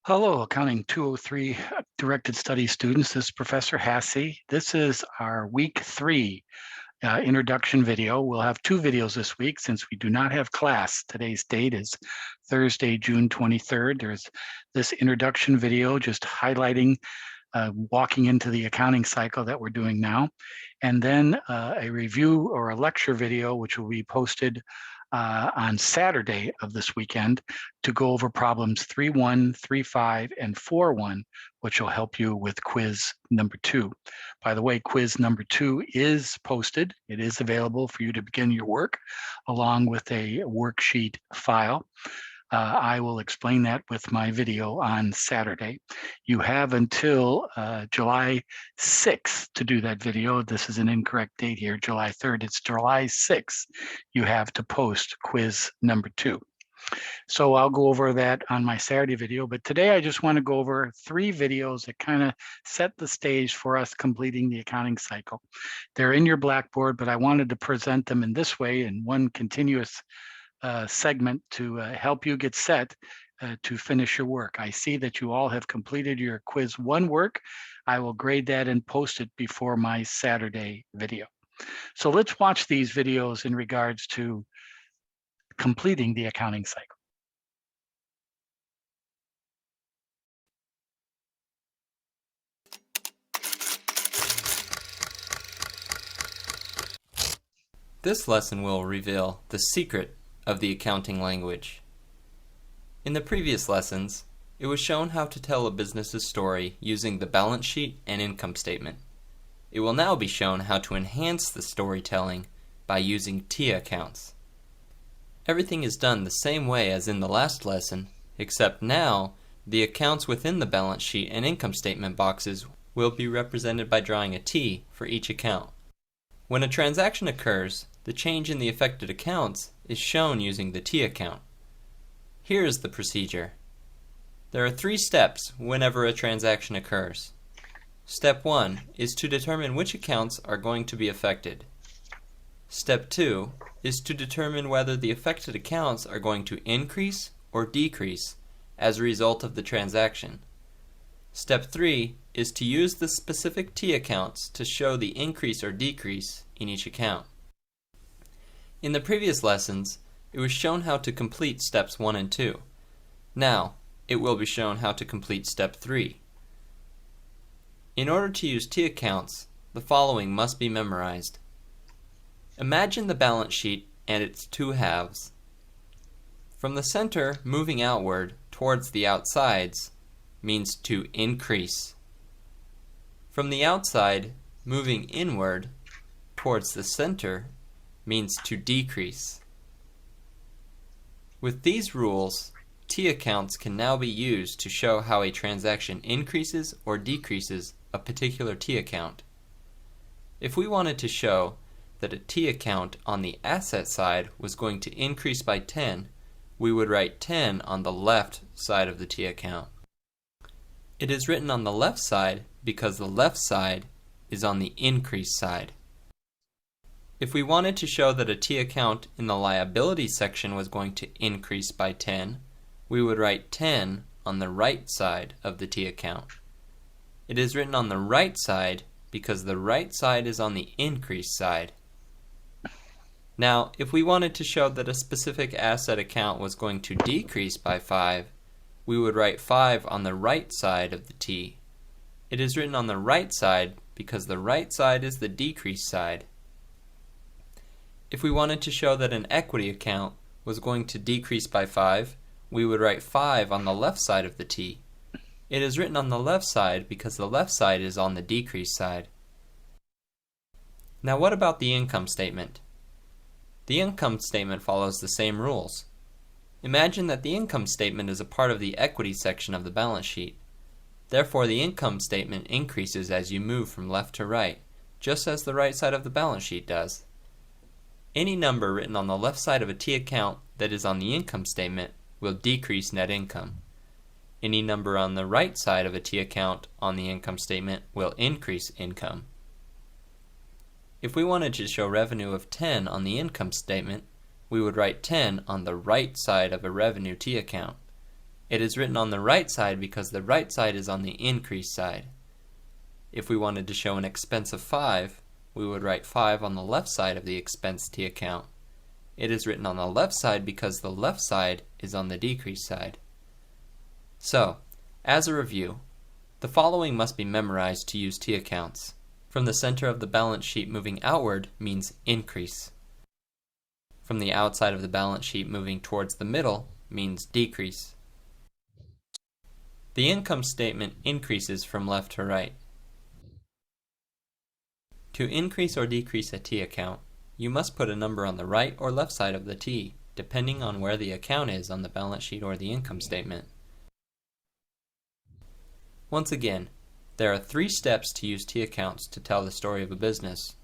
Hello, Accounting 203 Directed Study students. This is Professor Hassey. This is our week 3 introduction video. We'll have 2 videos this week since we do not have class. Today's date is Thursday, June 23rd. There's this introduction video just highlighting walking into the accounting cycle that we're doing now, and then a review or a lecture video which will be posted on Saturday of this weekend to go over problems 3.1, 3.5, and 4.1, which will help you with quiz number 2. By the way, quiz number 2 is posted. It is available for you to begin your work along with a worksheet file. I will explain that with my video on Saturday. You have until July 6th to do that video. This is an incorrect date here, July 3rd. It's July 6th. You have to post quiz number 2. So I'll go over that on my Saturday video, but today I just want to go over 3 videos that kind of set the stage for us completing the accounting cycle. They're in your Blackboard, but I wanted to present them in this way in one continuous segment to help you get set to finish your work. I see that you all have completed your quiz 1 work. I will grade that and post it before my Saturday video. So let's watch these videos in regards to completing the accounting cycle. This lesson will reveal the secret of the accounting language. In the previous lessons, it was shown how to tell a business's story using the balance sheet and income statement. It will now be shown how to enhance the storytelling by using T accounts. Everything is done the same way as in the last lesson, except now the accounts within the balance sheet and income statement boxes will be represented by drawing a T for each account. When a transaction occurs, the change in the affected accounts is shown using the T account. Here is the procedure. There are 3 steps whenever a transaction occurs. Step 1 is to determine which accounts are going to be affected. Step 2 is to determine whether the affected accounts are going to increase or decrease as a result of the transaction. Step 3 is to use the specific T accounts to show the increase or decrease in each account. In the previous lessons, it was shown how to complete steps 1 and 2. Now, it will be shown how to complete step 3. In order to use T accounts, the following must be memorized. Imagine the balance sheet and its 2 halves. From the center moving outward towards the outsides means to increase. From the outside moving inward towards the center means to decrease. With these rules, T accounts can now be used to show how a transaction increases or decreases a particular T account. If we wanted to show that a T account on the asset side was going to increase by 10, we would write 10 on the left side of the T account. It is written on the left side because the left side is on the increase side. If we wanted to show that a T account in the liability section was going to increase by 10, we would write 10 on the right side of the T account. It is written on the right side because the right side is on the increase side. Now, if we wanted to show that a specific asset account was going to decrease by 5, we would write 5 on the right side of the T. It is written on the right side because the right side is the decrease side. If we wanted to show that an equity account was going to decrease by 5, we would write 5 on the left side of the T. It is written on the left side because the left side is on the decrease side. Now what about the income statement? The income statement follows the same rules. Imagine that the income statement is a part of the equity section of the balance sheet. Therefore, the income statement increases as you move from left to right, just as the right side of the balance sheet does. Any number written on the left side of a T account that is on the income statement will decrease net income. Any number on the right side of a T account on the income statement will increase income. If we wanted to show revenue of 10 on the income statement, we would write 10 on the right side of a revenue T account. It is written on the right side because the right side is on the increase side. If we wanted to show an expense of 5, we would write 5 on the left side of the expense T account. It is written on the left side because the left side is on the decrease side. So, as a review, the following must be memorized to use T accounts. From the center of the balance sheet moving outward means increase. From the outside of the balance sheet moving towards the middle means decrease. The income statement increases from left to right. To increase or decrease a T account, you must put a number on the right or left side of the T, depending on where the account is on the balance sheet or the income statement. Once again, there are 3 steps to use T accounts to tell the story of a business.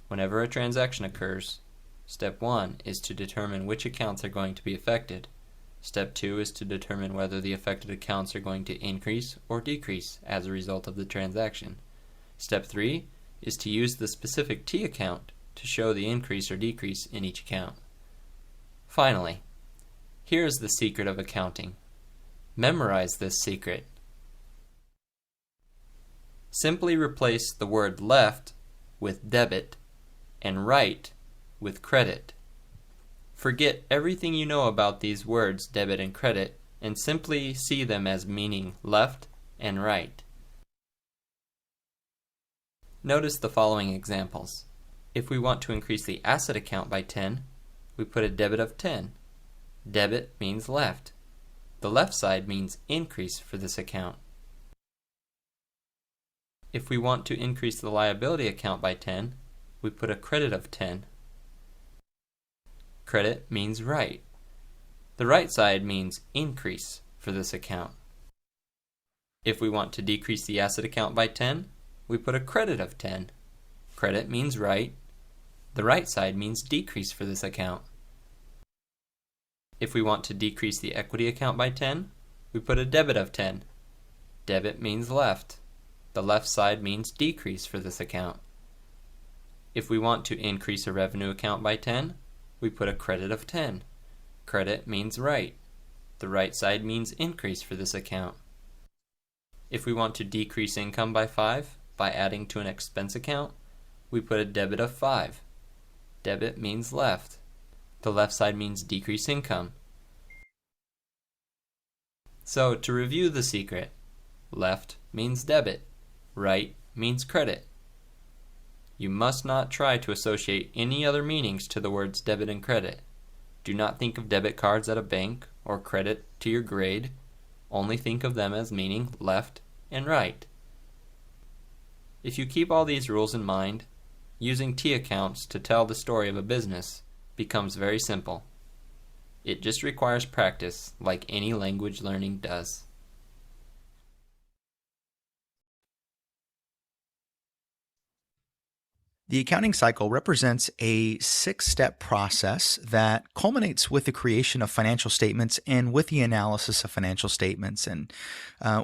Whenever a transaction occurs, step 1 is to determine which accounts are going to be affected. Step 2 is to determine whether the affected accounts are going to increase or decrease as a result of the transaction. Step 3 is to use the specific T account to show the increase or decrease in each account. Finally, here is the secret of accounting. Memorize this secret. Simply replace the word left with debit and right with credit. Forget everything you know about these words, debit and credit, and simply see them as meaning left and right. Notice the following examples. If we want to increase the asset account by 10, we put a debit of 10. Debit means left. The left side means increase for this account. If we want to increase the liability account by 10, we put a credit of 10. Credit means right. The right side means increase for this account. If we want to decrease the asset account by 10, we put a credit of 10. Credit means right. The right side means decrease for this account. If we want to decrease the equity account by 10, we put a debit of 10. Debit means left. The left side means decrease for this account. If we want to increase a revenue account by 10, we put a credit of 10. Credit means right. The right side means increase for this account. If we want to decrease income by 5 by adding to an expense account, we put a debit of 5. Debit means left. The left side means decrease income. So, to review the secret, left means debit, right means credit. You must not try to associate any other meanings to the words debit and credit. Do not think of debit cards at a bank or credit to your grade. Only think of them as meaning left and right. If you keep all these rules in mind, using T accounts to tell the story of a business becomes very simple. It just requires practice like any language learning does. The accounting cycle represents a 6-step process that culminates with the creation of financial statements and with the analysis of financial statements. And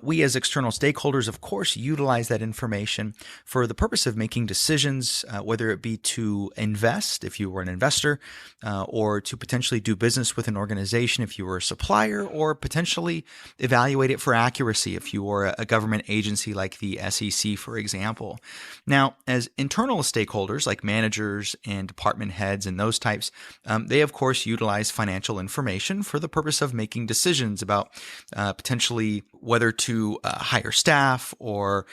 we as external stakeholders, of course, utilize that information for the purpose of making decisions, whether it be to invest if you were an investor, or to potentially do business with an organization if you were a supplier, or potentially evaluate it for accuracy if you were a government agency like the SEC, for example. Now, as internal stakeholders, like managers and department heads and those types, they of course utilize financial information for the purpose of making decisions about potentially whether to hire staff or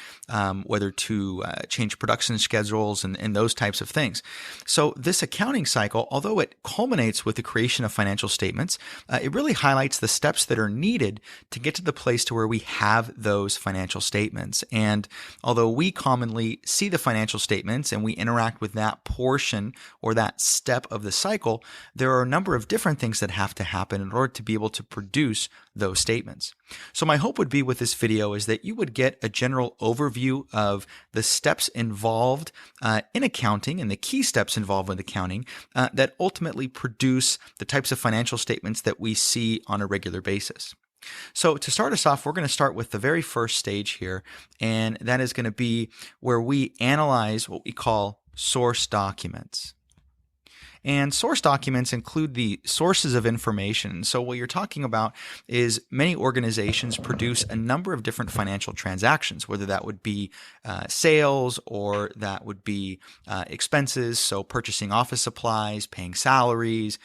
whether to change production schedules and those types of things. So this accounting cycle, although it culminates with the creation of financial statements, it really highlights the steps that are needed to get to the place to where we have those financial statements. And although we commonly see the financial statements and we interact with that portion or that step of the cycle, there are a number of different things that have to happen in order to be able to produce those statements. So my hope would be with this video is that you would get a general overview of the steps involved in accounting and the key steps involved with accounting that ultimately produce the types of financial statements that we see on a regular basis. So to start us off, we're going to start with the very first stage here, and that is going to be where we analyze what we call source documents. And source documents include the sources of information. So what you're talking about is many organizations produce a number of different financial transactions, whether that would be sales or that would be expenses, so purchasing office supplies, paying salaries,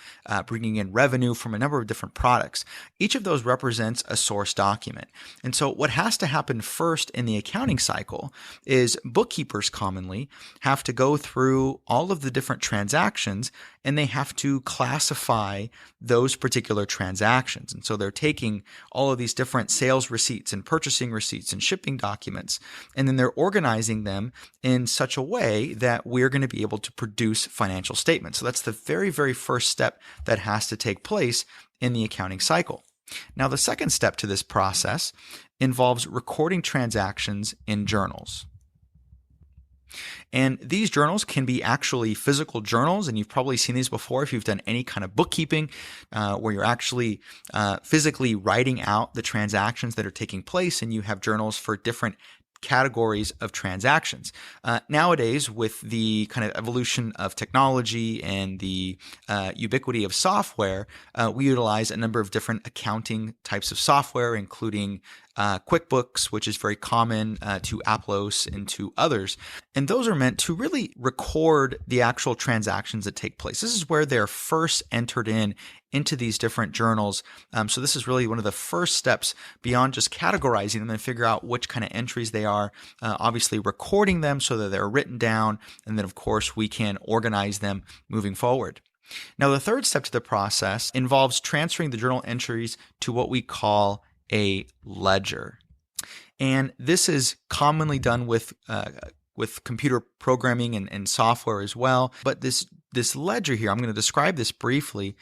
bringing in revenue from a number of different products. Each of those represents a source document. And so what has to happen first in the accounting cycle is bookkeepers commonly have to go through all of the different transactions and they have to classify those particular transactions. And so they're taking all of these different sales receipts and purchasing receipts and shipping documents, and then they're organizing them in such a way that we're going to be able to produce financial statements. So that's the very, very first step that has to take place in the accounting cycle. Now, the second step to this process involves recording transactions in journals. And these journals can be actually physical journals, and you've probably seen these before if you've done any kind of bookkeeping where you're actually physically writing out the transactions that are taking place, and you have journals for different categories of transactions. Nowadays, with the kind of evolution of technology and the ubiquity of software, we utilize a number of different accounting types of software, including QuickBooks, which is very common, to Aplos and to others. And those are meant to really record the actual transactions that take place. This is where they're first entered into these different journals. So this is really one of the first steps beyond just categorizing them and figure out which kind of entries they are, obviously recording them so that they're written down, and then of course we can organize them moving forward. Now, the third step to the process involves transferring the journal entries to what we call a ledger. And this is commonly done with computer programming and software as well. But this ledger here, I'm going to describe this briefly,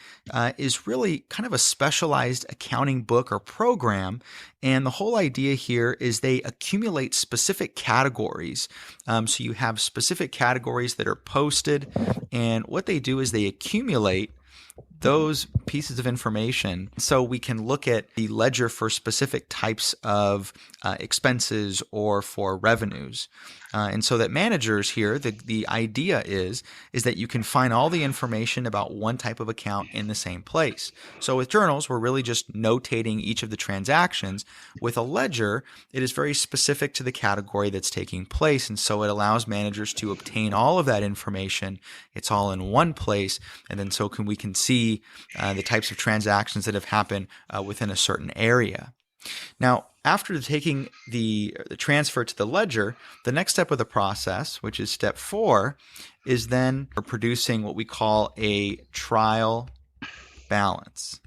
is really kind of a specialized accounting book or program. And the whole idea here is they accumulate specific categories. So you have specific categories that are posted. And what they do is they accumulate those pieces of information so we can look at the ledger for specific types of expenses or for revenues. And so that managers here, the idea is that you can find all the information about one type of account in the same place. So with journals, we're really just notating each of the transactions. With a ledger, it is very specific to the category that's taking place. And so it allows managers to obtain all of that information. It's all in one place. And then so we can see the types of transactions that have happened within a certain area. Now, after taking the transfer to the ledger, the next step of the process, which is step 4, is then producing what we call a trial balance.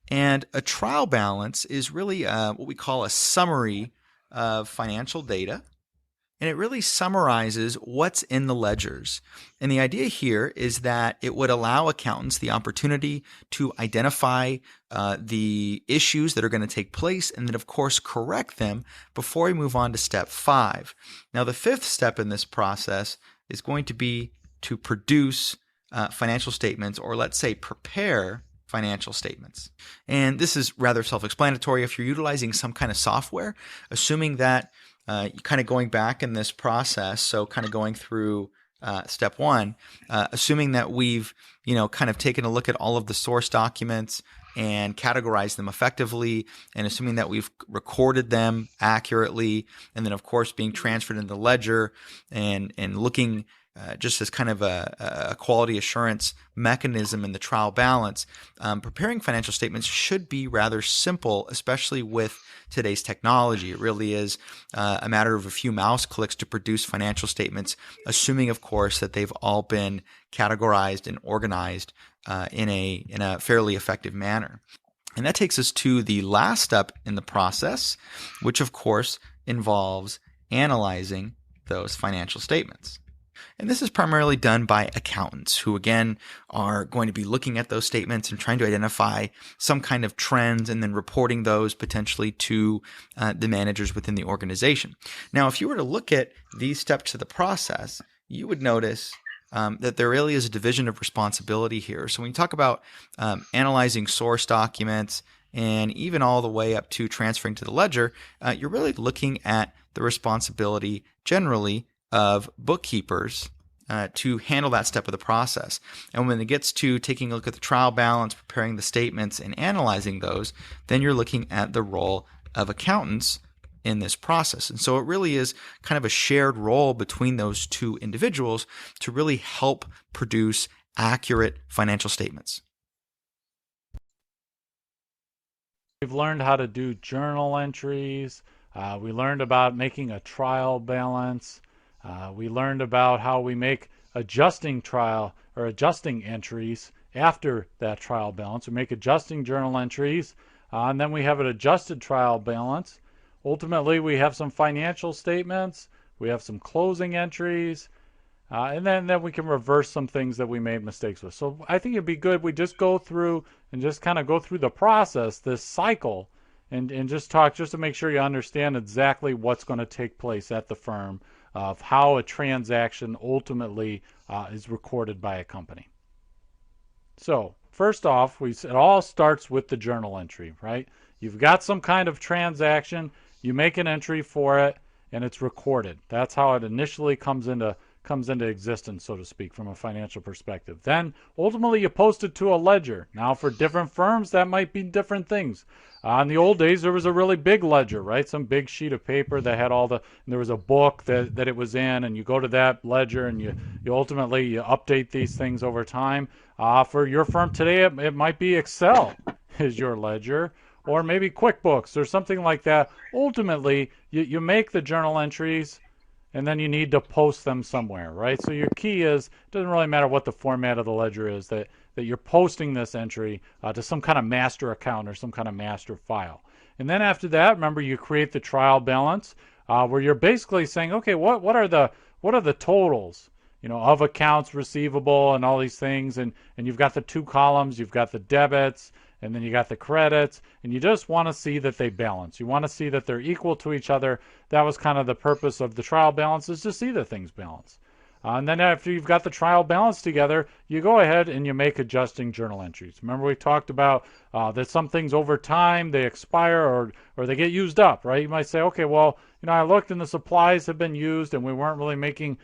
And a trial balance is really what we call a summary of financial data. And it really summarizes what's in the ledgers. And the idea here is that it would allow accountants the opportunity to identify the issues that are going to take place and then, of course, correct them before we move on to step 5. Now, the fifth step in this process is going to be to produce financial statements, or let's say prepare financial statements. And this is rather self-explanatory. If you're utilizing some kind of software, assuming that kind of going back in this process, so kind of going through step 1, assuming that we've kind of taken a look at all of the source documents and categorized them effectively, and assuming that we've recorded them accurately, and then of course being transferred into the ledger and looking just as kind of a quality assurance mechanism in the trial balance, preparing financial statements should be rather simple, especially with today's technology. It really is a matter of a few mouse clicks to produce financial statements, assuming, of course, that they've all been categorized and organized in a fairly effective manner. And that takes us to the last step in the process, which, of course, involves analyzing those financial statements. And this is primarily done by accountants who, again, are going to be looking at those statements and trying to identify some kind of trends and then reporting those potentially to the managers within the organization. Now, if you were to look at these steps to the process, you would notice that there really is a division of responsibility here. So when you talk about analyzing source documents and even all the way up to transferring to the ledger, you're really looking at the responsibility generally of bookkeepers to handle that step of the process. And when it gets to taking a look at the trial balance, preparing the statements, and analyzing those, then you're looking at the role of accountants in this process. And so it really is kind of a shared role between those two individuals to really help produce accurate financial statements. We've learned how to do journal entries. We learned about making a trial balance. We learned about how we make adjusting entries after that trial balance. We make adjusting journal entries, and then we have an adjusted trial balance. Ultimately, we have some financial statements. We have some closing entries. And then we can reverse some things that we made mistakes with. So I think it'd be good we just go through and just kind of go through the process, this cycle, and just talk just to make sure you understand exactly what's going to take place at the firm of how a transaction ultimately is recorded by a company. So first off, it all starts with the journal entry, right? You've got some kind of transaction, you make an entry for it, and it's recorded. That's how it initially comes into existence, so to speak, from a financial perspective. Then ultimately you post it to a ledger. Now for different firms that might be different things. In the old days there was a really big ledger, right? Some big sheet of paper that had there was a book that it was in, and you go to that ledger and you ultimately you update these things over time. For your firm today it might be Excel is your ledger, or maybe QuickBooks or something like that. Ultimately you make the journal entries, and then you need to post them somewhere, right? So your key is, it doesn't really matter what the format of the ledger is, that you're posting this entry to some kind of master account or some kind of master file. And then after that, remember, you create the trial balance, where you're basically saying, okay, what are the totals, of accounts receivable and all these things, and you've got the two columns, you've got the debits, and then you got the credits, and you just want to see that they balance. You want to see that they're equal to each other. That was kind of the purpose of the trial balance, is to see that things balance. And then after you've got the trial balance together, you go ahead and you make adjusting journal entries. Remember we talked about that some things over time, they expire or they get used up, right? You might say, okay, well, I looked and the supplies have been used and we weren't really making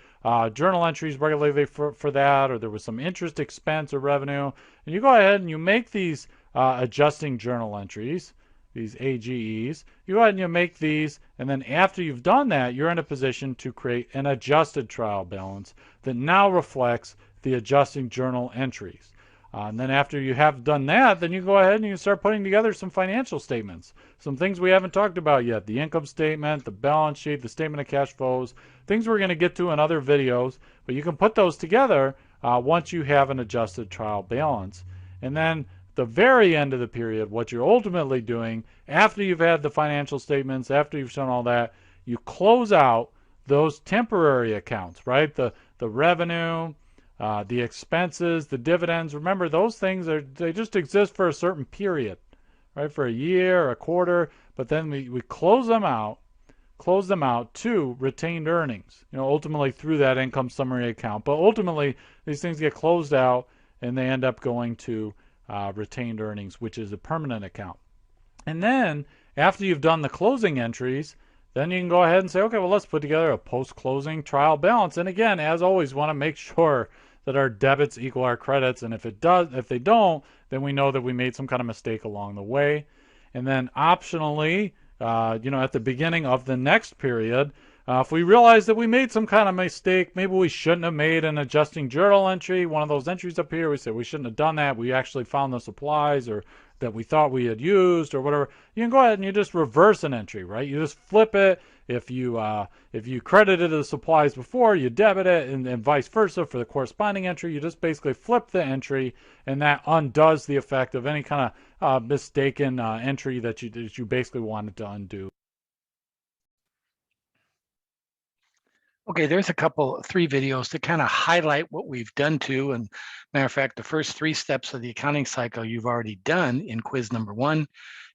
journal entries regularly for that, or there was some interest expense or revenue. And you go ahead and you make these adjusting journal entries, these AGEs. You go ahead and you make these, and then after you've done that, you're in a position to create an adjusted trial balance that now reflects the adjusting journal entries. And then after you have done that, then you go ahead and you start putting together some financial statements, some things we haven't talked about yet: the income statement, the balance sheet, the statement of cash flows, things we're going to get to in other videos, but you can put those together once you have an adjusted trial balance. And then the very end of the period, what you're ultimately doing after you've had the financial statements, after you've shown all that, you close out those temporary accounts, right? The revenue, the expenses, the dividends. Remember, those things they just exist for a certain period, right? For a year or a quarter, but then we close them out to retained earnings, ultimately through that income summary account. But ultimately, these things get closed out and they end up going to retained earnings, which is a permanent account. And then after you've done the closing entries, then you can go ahead and say, okay, well, let's put together a post-closing trial balance. And again, as always, want to make sure that our debits equal our credits. And if they don't, then we know that we made some kind of mistake along the way. And then optionally, at the beginning of the next period, if we realize that we made some kind of mistake, maybe we shouldn't have made an adjusting journal entry, one of those entries up here, we say we shouldn't have done that, we actually found the supplies or that we thought we had used or whatever, you can go ahead and you just reverse an entry, right? You just flip it. If you credited the supplies before, you debit it, and vice versa for the corresponding entry. You just basically flip the entry, and that undoes the effect of any kind of mistaken entry that you basically wanted to undo. Okay, there's three videos to kind of highlight what we've done to. And matter of fact, the first three steps of the accounting cycle you've already done in quiz number 1.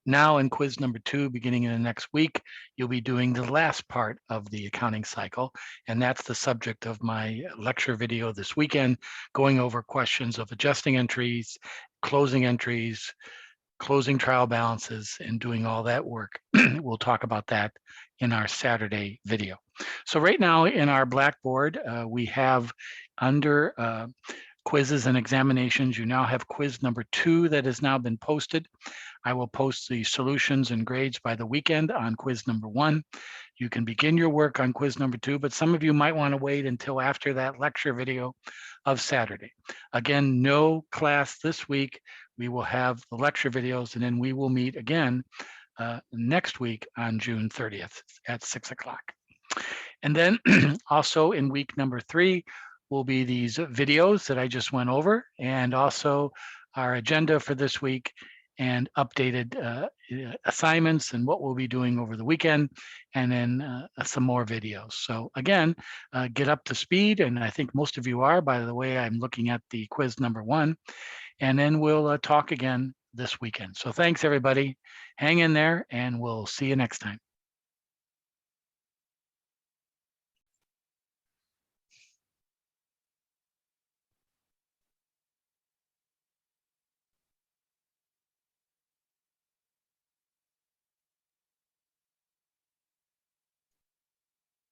Now in quiz number 2, beginning in the next week, you'll be doing the last part of the accounting cycle. And that's the subject of my lecture video this weekend, going over questions of adjusting entries, closing trial balances, and doing all that work. We'll talk about that in our Saturday video. So right now in our Blackboard, we have under quizzes and examinations, you now have quiz number 2 that has now been posted. I will post the solutions and grades by the weekend on quiz number 1. You can begin your work on quiz number 2, but some of you might want to wait until after that lecture video of Saturday. Again, no class this week. We will have the lecture videos, and then we will meet again next week on June 30th at 6 o'clock. And then also in week number 3 will be these videos that I just went over, and also our agenda for this week and updated assignments and what we'll be doing over the weekend, and then some more videos. So again, get up to speed, and I think most of you are, by the way I'm looking at the quiz number 1, and then we'll talk again this weekend. So thanks everybody, hang in there, and we'll see you next time.